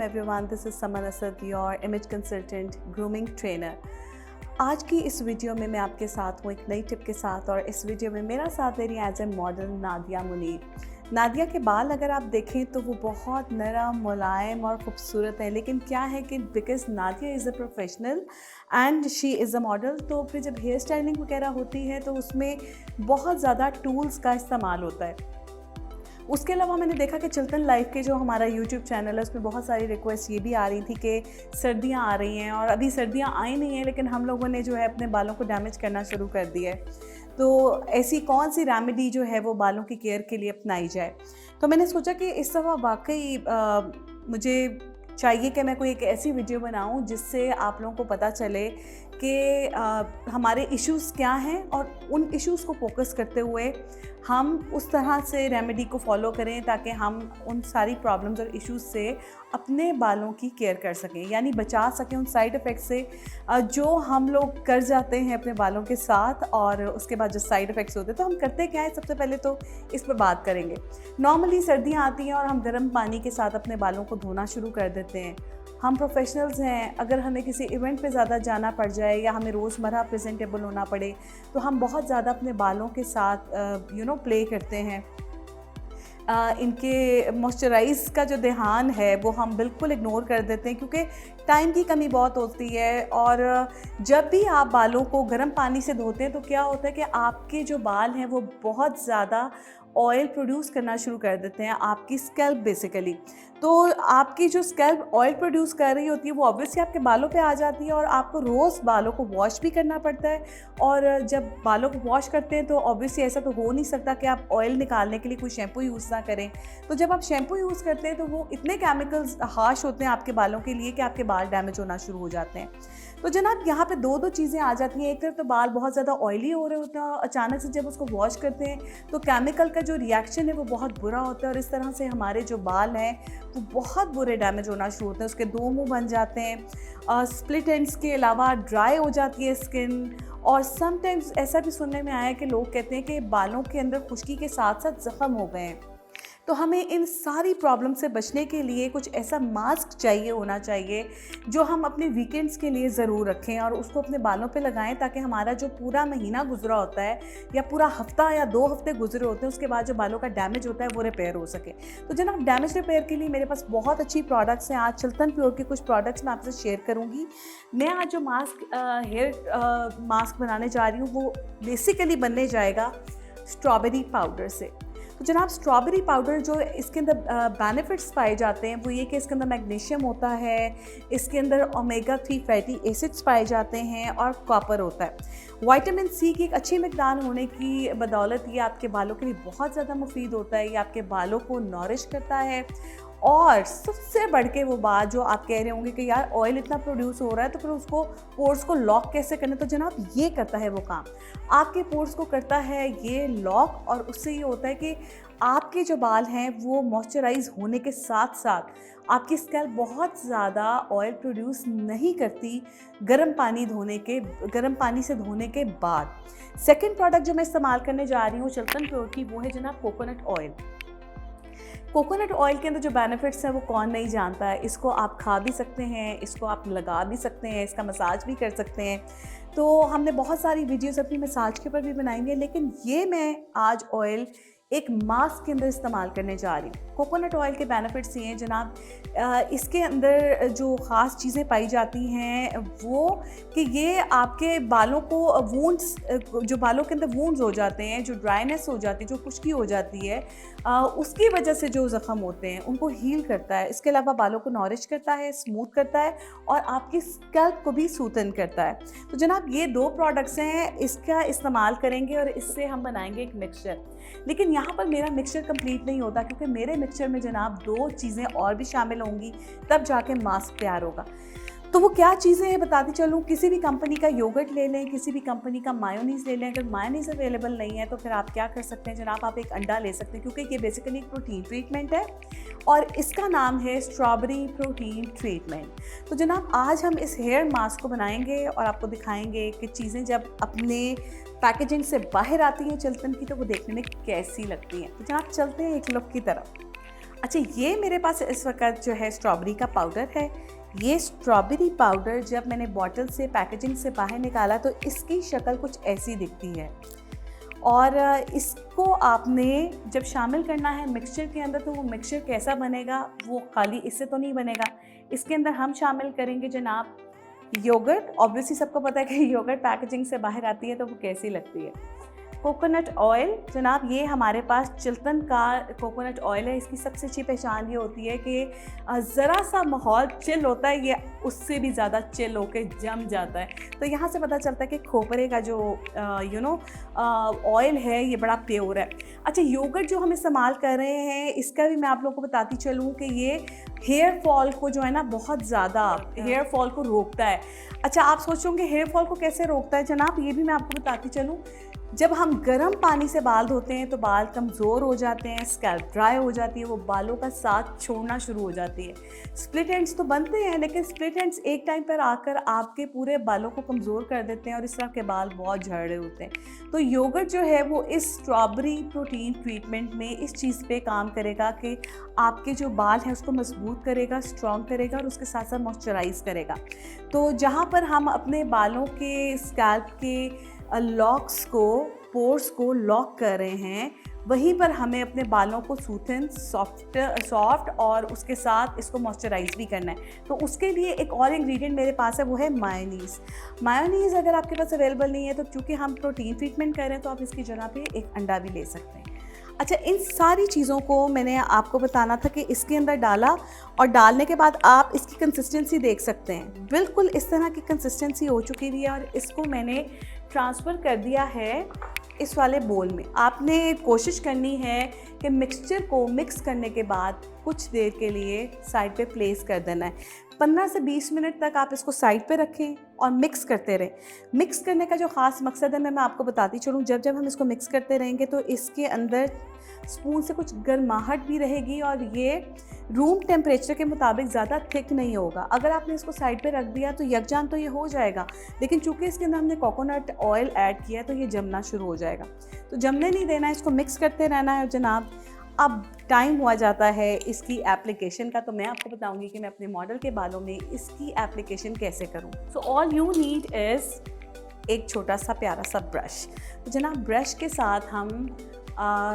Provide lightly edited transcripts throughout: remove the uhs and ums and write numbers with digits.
everyone, this is Saman Asad, your image consultant, grooming trainer. आज की इस video में मैं आपके साथ हूँ एक नई टिप के साथ, और इस वीडियो में मेरा साथ दे रही है as a model Nadia Munir. Nadia के बाल अगर आप देखें तो वो बहुत नरम, मुलायम और ख़ूबसूरत है, लेकिन क्या है कि because Nadia is a professional and she is a model, तो फिर जब हेयर स्टाइलिंग वगैरह होती है तो उसमें बहुत ज़्यादा टूल्स का इस्तेमाल होता है। उसके अलावा मैंने देखा कि चिल्टन लाइफ के जो हमारा यूट्यूब चैनल है उसमें बहुत सारी रिक्वेस्ट ये भी आ रही थी कि सर्दियां आ रही हैं और अभी सर्दियां आई नहीं हैं, लेकिन हम लोगों ने जो है अपने बालों को डैमेज करना शुरू कर दिया है। तो ऐसी कौन सी रेमेडी जो है वो बालों की केयर के लिए अपनाई जाए। तो मैंने सोचा कि इस दफ़ा वाकई मुझे चाहिए कि मैं कोई एक ऐसी वीडियो बनाऊं जिससे आप लोगों को पता चले कि हमारे इश्यूज़ क्या हैं, और उन इश्यूज़ को फोकस करते हुए हम उस तरह से रेमेडी को फॉलो करें ताकि हम उन सारी प्रॉब्लम्स और इश्यूज़ से अपने बालों की केयर कर सकें, यानी बचा सकें उन साइड इफ़ेक्ट से जो हम लोग कर जाते हैं अपने बालों के साथ, और उसके बाद जो साइड इफ़ेक्ट्स होते हैं। तो हम करते क्या है, सबसे पहले तो इस पर बात करेंगे। नॉर्मली सर्दियाँ आती हैं और हम गर्म पानी के साथ अपने बालों को धोना शुरू कर देते हैं। हम प्रोफेशनल्स हैं, अगर हमें किसी इवेंट पे ज़्यादा जाना पड़ जाए या हमें रोज़मर्रा प्रेजेंटेबल होना पड़े तो हम बहुत ज़्यादा अपने बालों के साथ प्ले करते हैं। इनके मॉइस्चराइज़ का जो ध्यान है वो हम बिल्कुल इग्नोर कर देते हैं, क्योंकि टाइम की कमी बहुत होती है। और जब भी आप बालों को गर्म पानी से धोते हैं तो क्या होता है कि आपके जो बाल हैं वो बहुत ज़्यादा ऑयल प्रोड्यूस करना शुरू कर देते हैं, आपकी स्कैल्प बेसिकली। तो आपकी जो स्कैल्प ऑयल प्रोड्यूस कर रही होती है वो ऑब्वियसली आपके बालों पे आ जाती है, और आपको रोज़ बालों को वॉश भी करना पड़ता है। और जब बालों को वॉश करते हैं तो ऑब्वियसली ऐसा तो हो नहीं सकता कि आप ऑयल निकालने के लिए कोई शैम्पू यूज़ ना करें। तो जब आप शैम्पू यूज़ करते हैं तो वो इतने केमिकल्स हार्श होते हैं आपके बालों के लिए कि आपके बाल डैमेज होना शुरू हो जाते हैं। तो जनाब यहाँ पे दो चीज़ें आ जाती हैं। एक तरफ तो बाल बहुत ज़्यादा ऑयली हो रहे होते हैं और अचानक से जब उसको वॉश करते हैं तो केमिकल का जो रिएक्शन है वो बहुत बुरा होता है, और इस तरह से हमारे जो बाल हैं वो बहुत बुरे डैमेज होना शुरू होते हैं। उसके दो मुंह बन जाते हैं, स्प्लिट एंड्स के अलावा ड्राई हो जाती है स्किन, और समटाइम्स ऐसा भी सुनने में आया है कि लोग कहते हैं कि बालों के अंदर खुश्की के साथ साथ ज़ख्म हो गए हैं। तो हमें इन सारी प्रॉब्लम से बचने के लिए कुछ ऐसा मास्क चाहिए होना चाहिए जो हम अपने वीकेंड्स के लिए ज़रूर रखें और उसको अपने बालों पे लगाएं, ताकि हमारा जो पूरा महीना गुजरा होता है या पूरा हफ्ता या 2 हफ्ते गुजरे होते हैं उसके बाद जो बालों का डैमेज होता है वो रिपेयर हो सके। तो जनाब डैमेज रिपेयर के लिए मेरे पास बहुत अच्छी प्रोडक्ट्स हैं। आज चिल्टन प्योर के कुछ प्रोडक्ट्स मैं आपसे शेयर करूँगी। मैं आज जो हेयर मास्क बनाने जा रही हूँ वो बेसिकली बनने जाएगा स्ट्रॉबेरी पाउडर से। तो जनाब स्ट्रॉबेरी पाउडर जो इसके अंदर बेनिफिट्स पाए जाते हैं वो ये कि इसके अंदर मैग्नीशियम होता है, इसके अंदर ओमेगा 3 फैटी एसिड्स पाए जाते हैं, और कॉपर होता है। विटामिन सी की एक अच्छी मिकदार होने की बदौलत ये आपके बालों के लिए बहुत ज़्यादा मुफीद होता है। ये आपके बालों को नॉरिश करता है। और सबसे बढ़ के वो बात जो आप कह रहे होंगे कि यार ऑयल इतना प्रोड्यूस हो रहा है तो फिर उसको पोर्स को लॉक कैसे करना, तो जनाब ये करता है वो काम। आपके पोर्स को करता है ये लॉक, और उससे ये होता है कि आपके जो बाल हैं वो मॉइस्चराइज होने के साथ साथ आपकी स्कैल्प बहुत ज़्यादा ऑयल प्रोड्यूस नहीं करती गर्म पानी से धोने के बाद। सेकेंड प्रोडक्ट जो मैं इस्तेमाल करने जा रही हूँ चिल्टन प्योर की, वो है जनाब कोकोनट ऑयल। कोकोनट ऑयल के अंदर जो बेनिफिट्स हैं वो कौन नहीं जानता है। इसको आप खा भी सकते हैं, इसको आप लगा भी सकते हैं, इसका मसाज भी कर सकते हैं। तो हमने बहुत सारी वीडियोस अपनी मसाज के ऊपर भी बनाई हैं, लेकिन ये मैं आज ऑयल एक मास्क के अंदर इस्तेमाल करने जा रही हूँ। कोकोनट ऑयल के बेनिफिट्स ये हैं जनाब, इसके अंदर जो ख़ास चीज़ें पाई जाती हैं वो कि ये आपके बालों को वूंड्स, जो बालों के अंदर वूंड्स हो जाते हैं, जो ड्राइनेस हो जाती है, जो खुश्की हो जाती है, उसकी वजह से जो ज़ख्म होते हैं उनको हील करता है। इसके अलावा बालों को नॉरिश करता है, स्मूथ करता है, और आपकी स्कैल्प को भी सूतन करता है। तो जनाब ये 2 प्रोडक्ट्स हैं, इसका इस्तेमाल करेंगे और इससे हम बनाएंगे एक मिक्सचर। लेकिन यहाँ पर मेरा मिक्सचर कंप्लीट नहीं होता, क्योंकि मेरे मिक्सचर में जनाब 2 चीज़ें और भी शामिल होंगी, तब जाके मास्क तैयार होगा। तो वो क्या चीज़ें हैं बताती चलूँ। किसी भी कंपनी का योगर्ट ले लें, किसी भी कंपनी का मायोनीज़ ले लें। अगर मायोनीज़ अवेलेबल नहीं है तो फिर आप क्या कर सकते हैं जनाब, आप एक अंडा ले सकते हैं, क्योंकि ये बेसिकली एक प्रोटीन ट्रीटमेंट है और इसका नाम है स्ट्रॉबेरी प्रोटीन ट्रीटमेंट। तो जनाब आज हम इस हेयर मास्क को बनाएंगे और आपको दिखाएंगे कि चीज़ें जब अपने पैकेजिंग से बाहर आती हैं चिल्टन की तो वो देखने में कैसी लगती हैं। तो जनाब चलते हैं एक लुक की तरफ। अच्छा, ये मेरे पास इस वक़्त जो है स्ट्रॉबेरी का पाउडर है। ये स्ट्रॉबेरी पाउडर जब मैंने बॉटल से, पैकेजिंग से बाहर निकाला तो इसकी शक्ल कुछ ऐसी दिखती है। और इसको आपने जब शामिल करना है मिक्सचर के अंदर, तो वो मिक्सचर कैसा बनेगा, वो खाली इससे तो नहीं बनेगा। इसके अंदर हम शामिल करेंगे जनाब योगर्ट। ऑब्वियसली सबको पता है कि योगर्ट पैकेजिंग से बाहर आती है तो वो कैसी लगती है। कोकोनट ऑयल जनाब, ये हमारे पास चिल्टन का कोकोनट ऑयल है। इसकी सबसे अच्छी पहचान ये होती है कि ज़रा सा माहौल चिल होता है, ये उससे भी ज़्यादा चिल होके जम जाता है। तो यहाँ से पता चलता है कि खोपरे का जो ऑयल है ये बड़ा प्योर है। अच्छा, योगर्ट जो हम इस्तेमाल कर रहे हैं इसका भी मैं आप लोगों को बताती चलूँ कि ये हेयर फॉल को जो है ना बहुत ज़्यादा हेयर फॉल को रोकता है। अच्छा, आप सोचोगे हेयर फॉल को कैसे रोकता है जनाब, ये भी मैं आपको बताती चलूँ। जब हम गर्म पानी से बाल धोते हैं तो बाल कमज़ोर हो जाते हैं, स्कैल्प ड्राई हो जाती है, वो बालों का साथ छोड़ना शुरू हो जाती है। स्प्लिट एंड्स तो बनते हैं, लेकिन स्प्लिट एंड्स एक टाइम पर आकर आपके पूरे बालों को कमज़ोर कर देते हैं और इस तरह के बाल बहुत झड़ रहे होते हैं। तो योगर्ट जो है वो इस स्ट्रॉबेरी प्रोटीन ट्रीटमेंट में इस चीज़ पे काम करेगा कि आपके जो बाल हैं उसको मजबूत करेगा, स्ट्रॉन्ग करेगा और उसके साथ साथ मॉइस्चराइज करेगा। तो जहाँ पर हम अपने बालों के, स्कैल्प के लॉक्स को, पोर्स को लॉक कर रहे हैं, वहीं पर हमें अपने बालों को सूथन, सॉफ्ट और उसके साथ इसको मॉइस्चराइज भी करना है। तो उसके लिए एक और इंग्रेडिएंट मेरे पास है, वो है मायोनीज़। मायोनीज़ अगर आपके पास अवेलेबल नहीं है तो चूँकि हम प्रोटीन ट्रीटमेंट कर रहे हैं तो आप इसकी जगह पे एक अंडा भी ले सकते हैं। अच्छा, इन सारी चीज़ों को मैंने आपको बताना था कि इसके अंदर डाला और डालने के बाद आप इसकी कंसिस्टेंसी देख सकते हैं। बिल्कुल इस तरह की कंसिस्टेंसी हो चुकी हुई है और इसको मैंने ट्रांसफ़र कर दिया है इस वाले बोल में। आपने कोशिश करनी है कि मिक्सचर को मिक्स करने के बाद कुछ देर के लिए साइड पे प्लेस कर देना है। 15 से 20 मिनट तक आप इसको साइड पे रखें और मिक्स करते रहें। मिक्स करने का जो ख़ास मकसद है मैं आपको बताती चलूँ। जब जब हम इसको मिक्स करते रहेंगे तो इसके अंदर स्पून से कुछ गर्माहट भी रहेगी और ये रूम टेम्परेचर के मुताबिक ज़्यादा थिक नहीं होगा। अगर आपने इसको साइड पे रख दिया तो यकजान तो ये हो जाएगा, लेकिन चूँकि इसके अंदर हमने कोकोनट ऑयल ऐड किया है तो ये जमना शुरू हो जाएगा। तो जमने नहीं देना है, इसको मिक्स करते रहना है। और जनाब, अब टाइम हुआ जाता है इसकी एप्लीकेशन का, तो मैं आपको बताऊंगी कि मैं अपने मॉडल के बालों में इसकी एप्लीकेशन कैसे करूं। So all you need is एक छोटा सा प्यारा सा ब्रश। तो जनाब, ब्रश के साथ हम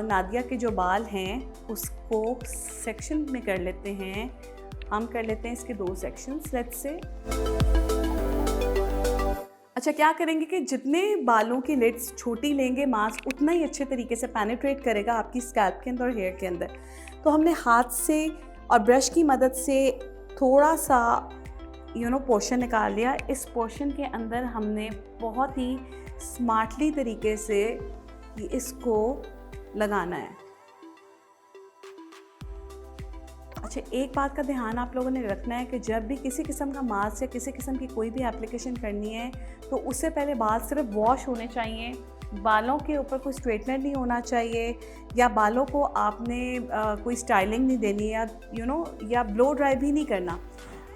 नादिया के जो बाल हैं उसको सेक्शन में कर लेते हैं। हम कर लेते हैं इसके 2 सेक्शंस, लेट्स से। अच्छा, क्या करेंगे कि जितने बालों की लिड्स छोटी लेंगे मास्क, उतना ही अच्छे तरीके से पेनिट्रेट करेगा आपकी स्कैल्प के अंदर और हेयर के अंदर। तो हमने हाथ से और ब्रश की मदद से थोड़ा सा पोर्शन निकाल लिया। इस पोर्शन के अंदर हमने बहुत ही स्मार्टली तरीके से इसको लगाना है। अच्छा, एक बात का ध्यान आप लोगों ने रखना है कि जब भी किसी किस्म का मास्क या किसी किस्म की कोई भी एप्लीकेशन करनी है तो उससे पहले बाल सिर्फ वॉश होने चाहिए। बालों के ऊपर कोई स्ट्रेटनर नहीं होना चाहिए, या बालों को आपने कोई स्टाइलिंग नहीं देनी है, या ब्लो ड्राई भी नहीं करना।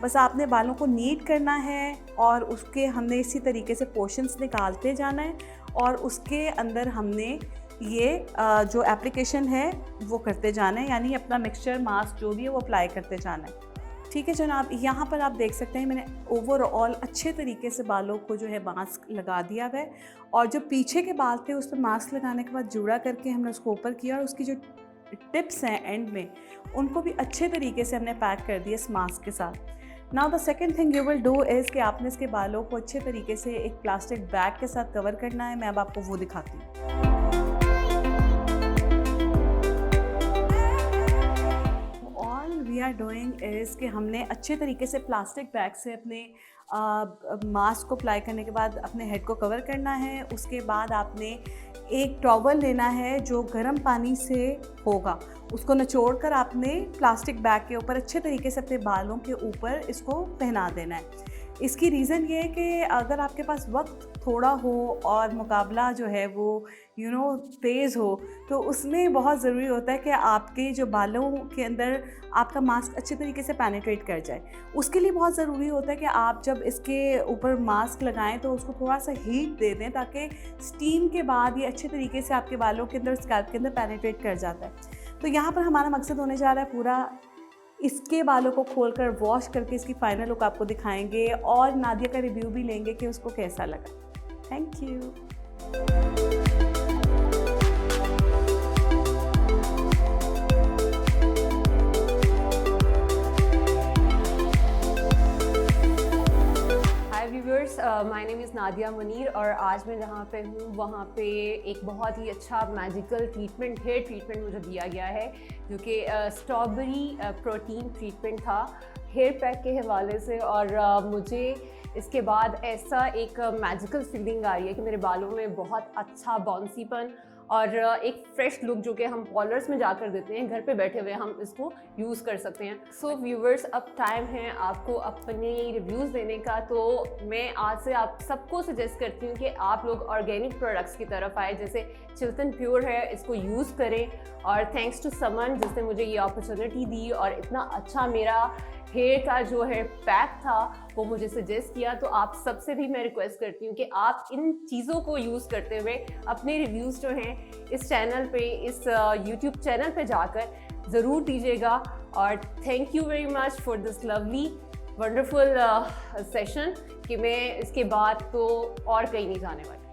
बस आपने बालों को नीट करना है और उसके हमने इसी तरीके से पोर्शंस निकालते जाना है और उसके अंदर हमने ये जो एप्लीकेशन है वो करते जाना है, यानी अपना मिक्सचर, मास्क जो भी है वो अप्लाई करते जाना है। ठीक है जनाब, यहाँ पर आप देख सकते हैं मैंने ओवरऑल अच्छे तरीके से बालों को जो है मास्क लगा दिया है और जो पीछे के बाल थे उस पर मास्क लगाने के बाद जुड़ा करके हमने उसको ऊपर किया और उसकी जो टिप्स हैं एंड में उनको भी अच्छे तरीके से हमने पैक कर दिया इस मास्क के साथ। Now the second thing you will do is कि आपने इसके बालों को अच्छे तरीके से एक प्लास्टिक बैग के साथ कवर करना है। मैं अब आपको वो दिखाती हूँ। वी आर डूइंग इज़ कि हमने अच्छे तरीके से प्लास्टिक बैग से अपने मास्क को अप्लाई करने के बाद अपने हेड को कवर करना है। उसके बाद आपने एक टॉवल लेना है जो गर्म पानी से होगा, उसको निचोड़कर आपने प्लास्टिक बैग के ऊपर अच्छे तरीके से अपने बालों के ऊपर इसको पहना देना है। इसकी रीज़न ये है कि अगर आपके पास वक्त थोड़ा हो और मुकाबला जो है वो तेज़ हो तो उसमें बहुत ज़रूरी होता है कि आपके जो बालों के अंदर आपका मास्क अच्छे तरीके से पेनिट्रेट कर जाए। उसके लिए बहुत ज़रूरी होता है कि आप जब इसके ऊपर मास्क लगाएं तो उसको थोड़ा सा हीट दे दें ताकि स्टीम के बाद ये अच्छे तरीके से आपके बालों के अंदर, स्कैल्प के अंदर पेनिट्रेट कर जाता है। तो यहाँ पर हमारा मकसद होने जा रहा है पूरा इसके बालों को खोलकर वॉश करके इसकी फाइनल लुक आपको दिखाएंगे और नादिया का रिव्यू भी लेंगे कि उसको कैसा लगा। Thank you. My name is Nadia Munir और आज मैं जहाँ पे हूँ वहाँ पे एक बहुत ही अच्छा मैजिकल ट्रीटमेंट, हेयर ट्रीटमेंट मुझे दिया गया है जो कि स्ट्रॉबेरी प्रोटीन ट्रीटमेंट था हेयर पैक के हवाले से। और मुझे इसके बाद ऐसा एक मैजिकल फीलिंग आ रही है कि मेरे बालों में बहुत अच्छा बाउंसीपन और एक फ्रेश लुक जो कि हम पार्लर्स में जाकर देते हैं, घर पे बैठे हुए हम इसको यूज़ कर सकते हैं। सो व्यूवर्स, अब टाइम है आपको अपने रिव्यूज़ देने का। तो मैं आज से आप सबको सजेस्ट करती हूँ कि आप लोग ऑर्गेनिक प्रोडक्ट्स की तरफ आए, जैसे चिल्टन प्योर है, इसको यूज़ करें। और थैंक्स टू समन जिसने मुझे ये अपॉर्चुनिटी दी और इतना अच्छा मेरा हेयर का जो है पैक था वो मुझे सजेस्ट किया। तो आप सबसे भी मैं रिक्वेस्ट करती हूँ कि आप इन चीज़ों को यूज़ करते हुए अपने रिव्यूज़ जो हैं इस चैनल पे, इस यूट्यूब चैनल पे जाकर ज़रूर दीजिएगा। और thank you very much for this lovely wonderful session कि मैं इसके बाद तो और कहीं नहीं जाने वाली।